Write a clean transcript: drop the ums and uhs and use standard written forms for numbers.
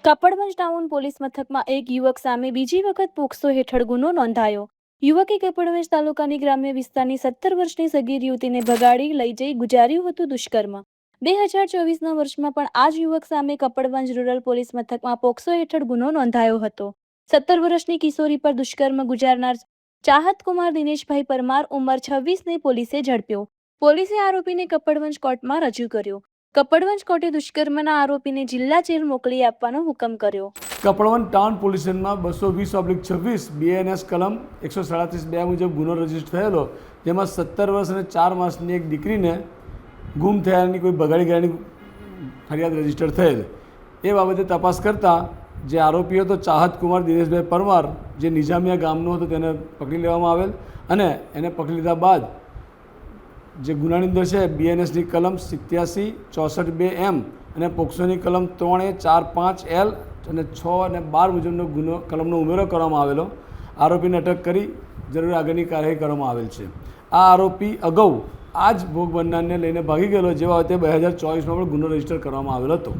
Kapadvanj town police મથકમાં એક યુવક સામે બીજી વખત પોક્સો હેઠળ ગુનો નોંધાયો। યુવકે કપડવંજ તાલુકાની ગ્રામ્ય વિસ્તારની 17 વર્ષની સગીર યુવતીને ભગાડી લઈ જઈ ગુજાર્યું હતું દુષ્કર્મ। 2024ના વર્ષમાં પણ આ જ યુવક સામે કપડવંજ રૂરલ પોલીસ મથકમાં પોક્સો હેઠળ ગુનો નોંધાયો હતો। 17 વર્ષની કિશોરી પર દુષ્કર્મ ગુજારનાર ચાહત કુમાર દિનેશભાઈ પરમાર ઉંમર 26ને પોલીસે ઝડપ્યો। પોલીસે આરોપીને કપડવંજ કોર્ટમાં રજૂ કર્યો। કપડવંજ કોર્ટે દુષ્કર્મના આરોપીને જિલ્લા જેલ મોકલી આપવાનો હુકમ કર્યો। કપડવંજ ટાઉન પોલીસ સ્ટેશનમાં 220/26 BNS કલમ 137(2) મુજબ ગુનો રજીસ્ટર થયેલો, જેમાં 17 વર્ષ અને 4 માસની એક દીકરીને ગુમ થયાની કોઈ ભગાડી ગયાની ફરિયાદ રજીસ્ટર થયેલ। એ બાબતે તપાસ કરતાં જે આરોપી હતો ચાહત કુમાર દિનેશભાઈ પરમાર, જે નિઝામિયા ગામનો હતો, તેને પકડી લેવામાં આવેલ અને એને પકડી લીધા બાદ જે ગુનાની અંદર છે BNSની કલમ 87/64(2) અને પોક્સોની કલમ 3A, 4, 5L અને 6 અને 12 મુજબનો કલમનો ઉમેરો કરવામાં આવેલો। આરોપીને અટક કરી જરૂરી આગળની કાર્યવાહી કરવામાં આવેલ છે। આ આરોપી અગાઉ આ જ ભોગ બનનારને લઈને ભાગી ગયેલો, જેવા વખતે 2024માં પણ ગુનો રજીસ્ટર કરવામાં આવેલો હતો।